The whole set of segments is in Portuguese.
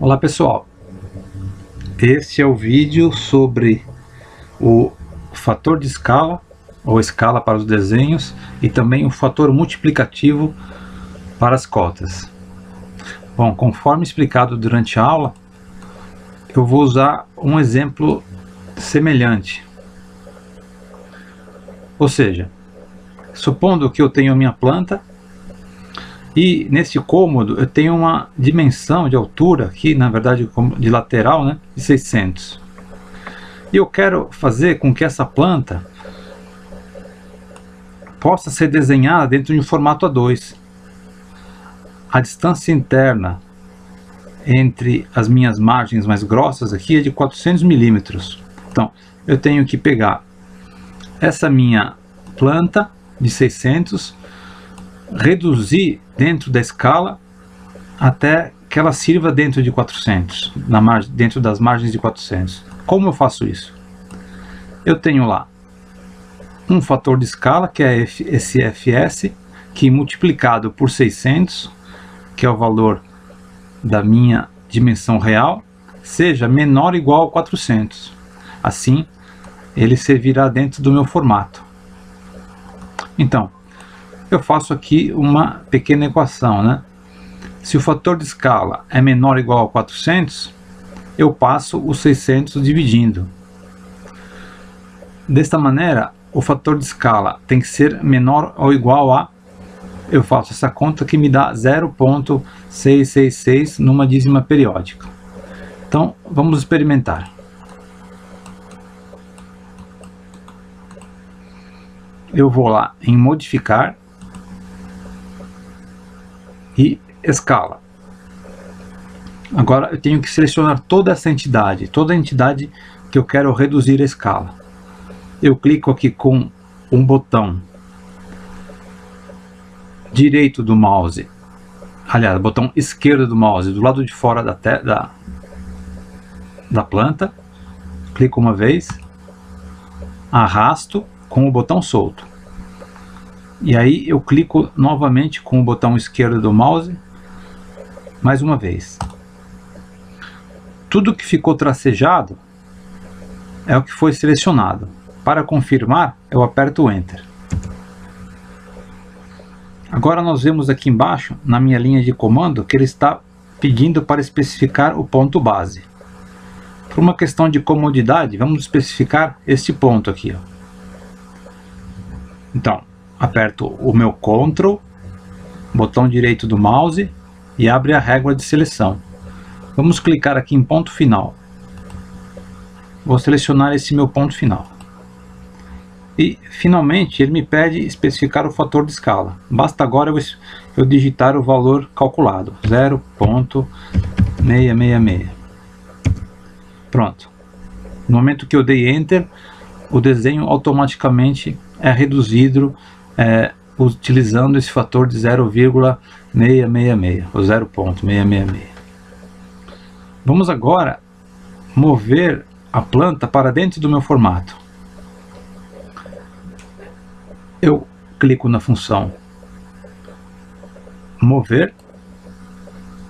Olá pessoal, este é o vídeo sobre o fator de escala ou escala para os desenhos e também o fator multiplicativo para as cotas. Bom, conforme explicado durante a aula, eu vou usar um exemplo semelhante. Ou seja, supondo que eu tenho a minha planta e neste cômodo eu tenho uma dimensão de altura aqui, na verdade de lateral, né, de 600. E eu quero fazer com que essa planta possa ser desenhada dentro de um formato A2. A distância interna entre as minhas margens mais grossas aqui é de 400 milímetros. Então eu tenho que pegar essa minha planta de 600, reduzir dentro da escala até que ela sirva dentro de 400, dentro das margens de 400. Como eu faço isso? Eu tenho lá um fator de escala, que é esse fs, que multiplicado por 600, que é o valor da minha dimensão real, seja menor ou igual a 400. Assim, ele servirá dentro do meu formato. Então, eu faço aqui uma pequena equação, né? Se o fator de escala é menor ou igual a 400, eu passo os 600 dividindo. Desta maneira, o fator de escala tem que ser menor ou igual a... Eu faço essa conta que me dá 0,666 numa dízima periódica. Então, vamos experimentar. Eu vou lá em modificar e escala. Agora eu tenho que selecionar toda essa entidade, toda a entidade que eu quero reduzir a escala. Eu clico aqui com um botão direito do mouse, aliás, botão esquerdo do mouse, do lado de fora da planta, clico uma vez, arrasto com o botão solto. E aí eu clico novamente com o botão esquerdo do mouse, mais uma vez. Tudo que ficou tracejado é o que foi selecionado. Para confirmar, eu aperto Enter. Agora nós vemos aqui embaixo, na minha linha de comando, que ele está pedindo para especificar o ponto base. Por uma questão de comodidade, vamos especificar este ponto aqui, ó. Então, aperto o meu Ctrl, botão direito do mouse e abre a régua de seleção. Vamos clicar aqui em ponto final. Vou selecionar esse meu ponto final. E finalmente ele me pede especificar o fator de escala. Basta agora eu digitar o valor calculado, 0,666. Pronto. No momento que eu dei Enter, o desenho automaticamente é reduzido utilizando esse fator de 0,666, ou 0,666. Vamos agora mover a planta para dentro do meu formato. Eu clico na função mover,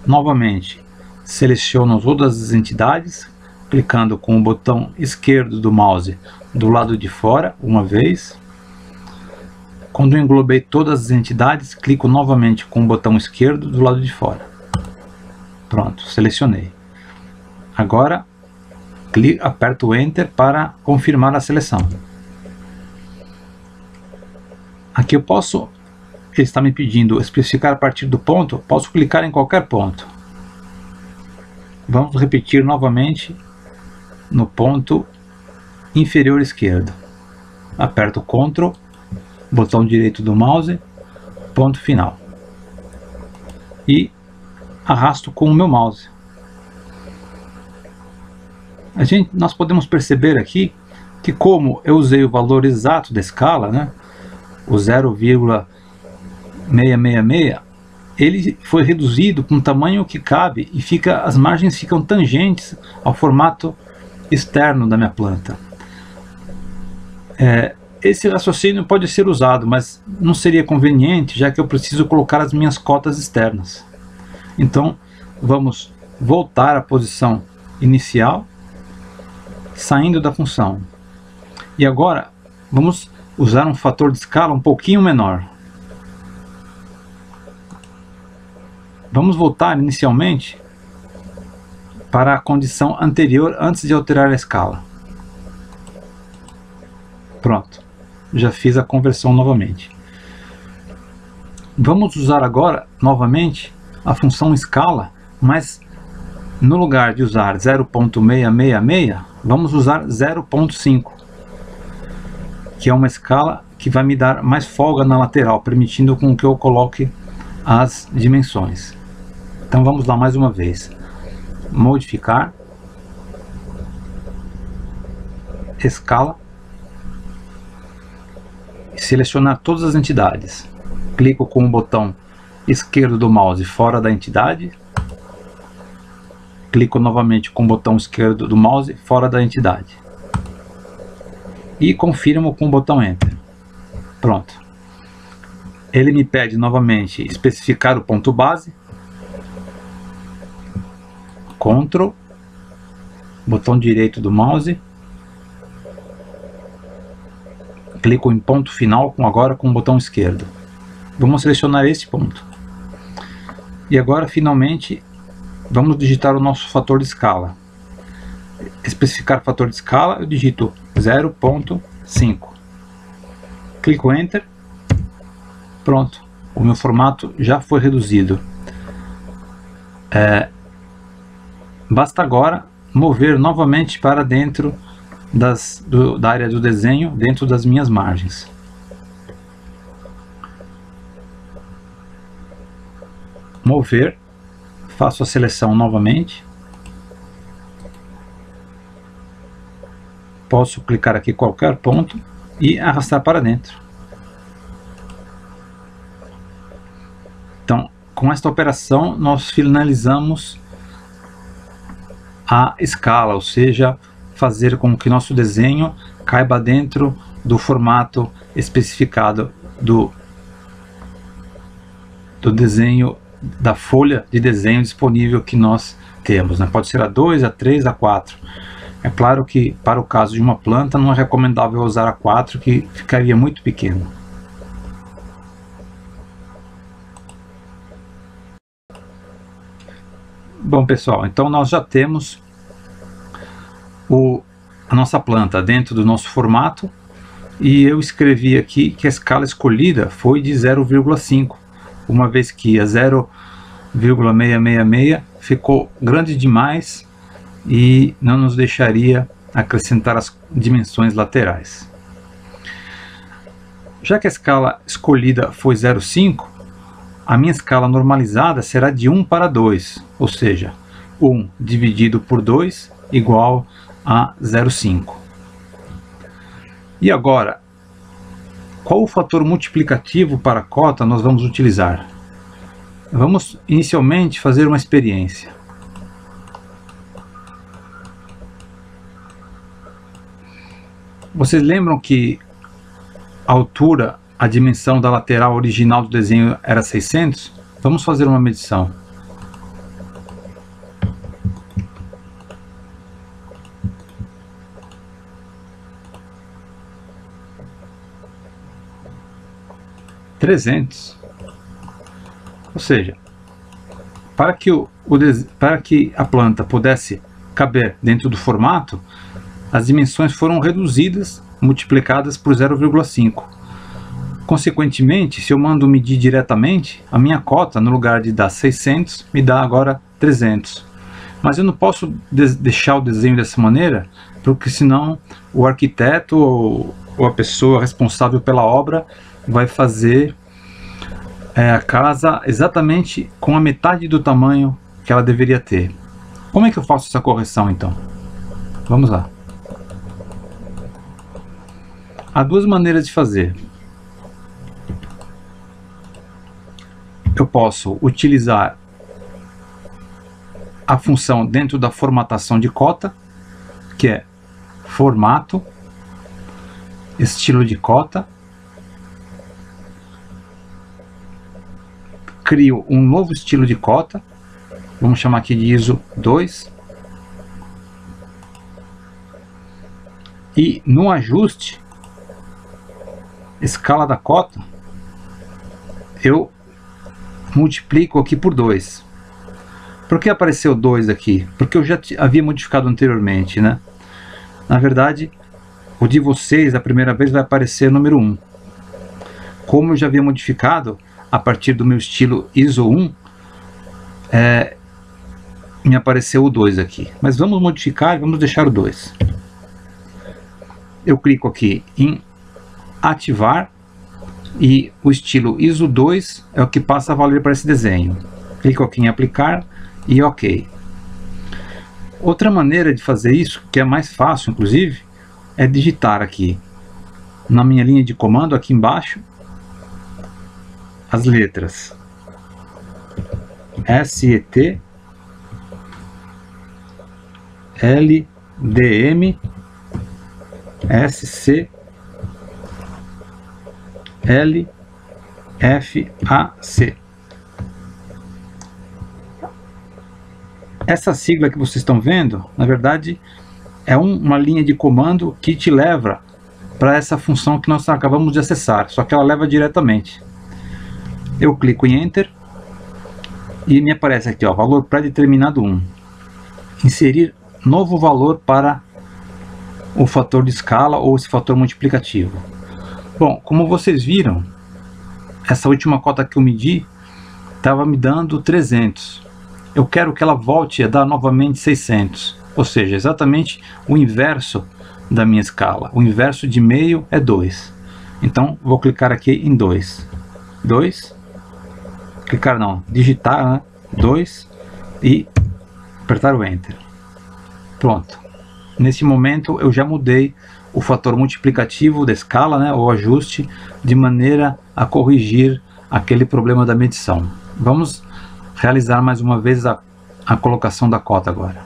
novamente seleciono todas as entidades, clicando com o botão esquerdo do mouse do lado de fora, uma vez. Quando eu englobei todas as entidades, clico novamente com o botão esquerdo do lado de fora. Pronto, selecionei. Agora, aperto Enter para confirmar a seleção. Aqui eu posso, ele está me pedindo especificar a partir do ponto, posso clicar em qualquer ponto. Vamos repetir novamente no ponto inferior esquerdo. Aperto Ctrl, botão direito do mouse, ponto final. E arrasto com o meu mouse. Nós podemos perceber aqui que, como eu usei o valor exato da escala, né, o 0,666, ele foi reduzido com um tamanho que cabe e as margens ficam tangentes ao formato externo da minha planta. Esse raciocínio pode ser usado, mas não seria conveniente, já que eu preciso colocar as minhas cotas externas. Então, vamos voltar à posição inicial, saindo da função. E agora vamos usar um fator de escala um pouquinho menor. Vamos voltar inicialmente para a condição anterior antes de alterar a escala. Pronto, já fiz a conversão novamente. Vamos usar agora novamente a função escala, mas no lugar de usar 0.666, vamos usar 0.5, que é uma escala que vai me dar mais folga na lateral, permitindo com que eu coloque as dimensões. Então vamos lá mais uma vez. Modificar, escala, e selecionar todas as entidades. Clico com o botão esquerdo do mouse fora da entidade, clico novamente com o botão esquerdo do mouse fora da entidade e confirmo com o botão Enter. Pronto. Ele me pede novamente especificar o ponto base, Ctrl, botão direito do mouse, clico em ponto final agora com o botão esquerdo. Vamos selecionar este ponto. E agora finalmente vamos digitar o nosso fator de escala. Especificar fator de escala, eu digito 0.5. Clico Enter. Pronto, o meu formato já foi reduzido. Basta agora mover novamente para dentro da área do desenho, dentro das minhas margens. Mover, faço a seleção novamente. Posso clicar aqui em qualquer ponto e arrastar para dentro. Então, com esta operação, nós finalizamos a escala, ou seja, fazer com que nosso desenho caiba dentro do formato especificado do desenho, da folha de desenho disponível que nós temos, né? Pode ser A2, A3, A4. É claro que para o caso de uma planta não é recomendável usar A4, que ficaria muito pequeno. Bom pessoal, então nós já temos a nossa planta dentro do nosso formato, e eu escrevi aqui que a escala escolhida foi de 0,5, uma vez que a 0,666 ficou grande demais e não nos deixaria acrescentar as dimensões laterais. Já que a escala escolhida foi 0,5, a minha escala normalizada será de 1 para 2, ou seja, 1 dividido por 2 igual a 0,5. E agora, qual o fator multiplicativo para a cota nós vamos utilizar? Vamos inicialmente fazer uma experiência. Vocês lembram que a altura, a dimensão da lateral original do desenho era 600? Vamos fazer uma medição. Ou seja, para que a planta pudesse caber dentro do formato, as dimensões foram reduzidas, multiplicadas por 0,5. Consequentemente, se eu mando medir diretamente, a minha cota, no lugar de dar 600, me dá agora 300. Mas eu não posso deixar o desenho dessa maneira, porque senão o arquiteto ou a pessoa responsável pela obra vai fazer a casa exatamente com a metade do tamanho que ela deveria ter. Como é que eu faço essa correção então? Vamos lá. Há duas maneiras de fazer. Eu posso utilizar a função dentro da formatação de cota, que é formato, estilo de cota, crio um novo estilo de cota, Vamos chamar aqui de ISO 2. E no ajuste, escala da cota, eu multiplico aqui por 2. Por que apareceu 2 aqui? Porque eu já havia modificado anteriormente, né? Na verdade, o de vocês, a primeira vez, vai aparecer o número 1. Como eu já havia modificado, a partir do meu estilo ISO 1, me apareceu o 2 aqui. Mas vamos modificar e vamos deixar o 2. Eu clico aqui em ativar e o estilo ISO 2 é o que passa a valer para esse desenho. Clico aqui em aplicar e OK. Outra maneira de fazer isso, que é mais fácil inclusive, é digitar aqui na minha linha de comando, aqui embaixo, as letras SET, LDM, SC, LFAC. Essa sigla que vocês estão vendo, na verdade, é uma linha de comando que te leva para essa função que nós acabamos de acessar, só que ela leva diretamente. Eu clico em Enter e me aparece aqui, ó, valor pré-determinado 1. Inserir novo valor para o fator de escala ou esse fator multiplicativo. Bom, como vocês viram, essa última cota que eu medi estava me dando 300. Eu quero que ela volte a dar novamente 600, ou seja, exatamente o inverso da minha escala. O inverso de meio é 2. Então vou clicar aqui em 2. Clicar não, digitar, né? 2 e apertar o Enter. Pronto. Nesse momento eu já mudei o fator multiplicativo da escala, né, ou ajuste, de maneira a corrigir aquele problema da medição. Vamos realizar mais uma vez a colocação da cota agora.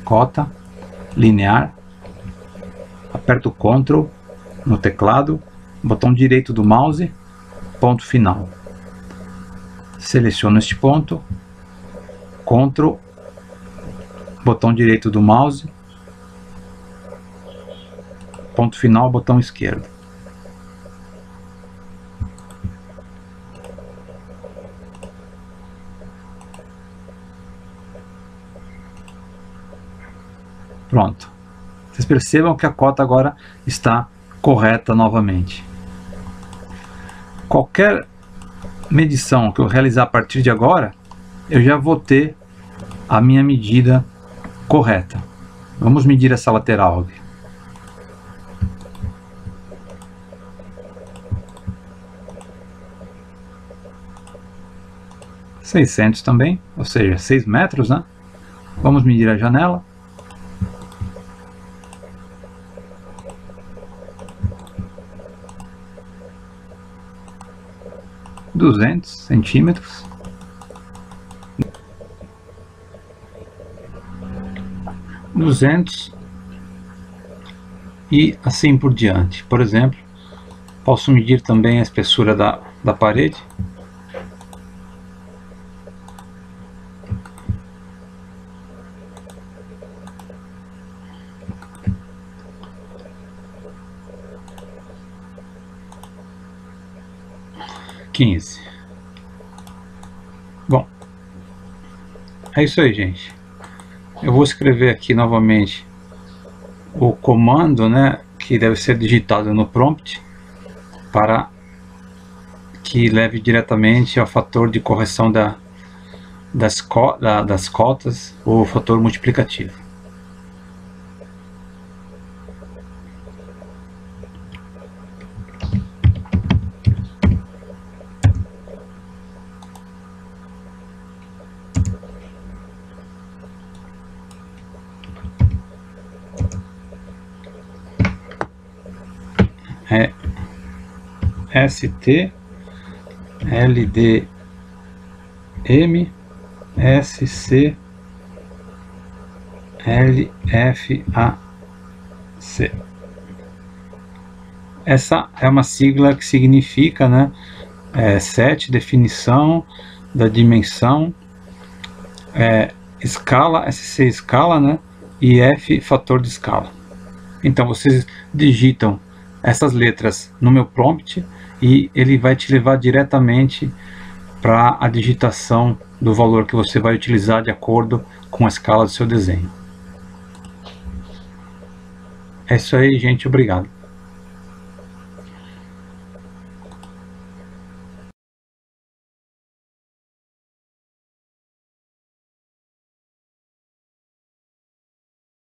Cota, linear, aperto Ctrl no teclado, botão direito do mouse, ponto final. Seleciono este ponto, Ctrl, botão direito do mouse, ponto final, botão esquerdo. Pronto. Vocês percebam que a cota agora está correta novamente. Qualquer medição que eu realizar a partir de agora, eu já vou ter a minha medida correta. Vamos medir essa lateral aqui. 600 também, ou seja, 6 metros, né? Vamos medir a janela. ...200 centímetros. E assim por diante. Por exemplo, posso medir também a espessura da parede. Bom, é isso aí, gente. Eu vou escrever aqui novamente o comando, né, que deve ser digitado no prompt para que leve diretamente ao fator de correção das cotas, ou fator multiplicativo. É ST, LDM, SC, LFAC. Essa é uma sigla que significa, né, set, definição da dimensão escala, SC escala, né? E F fator de escala. Então vocês digitam essas letras no meu prompt e ele vai te levar diretamente para a digitação do valor que você vai utilizar de acordo com a escala do seu desenho. É isso aí, gente. Obrigado.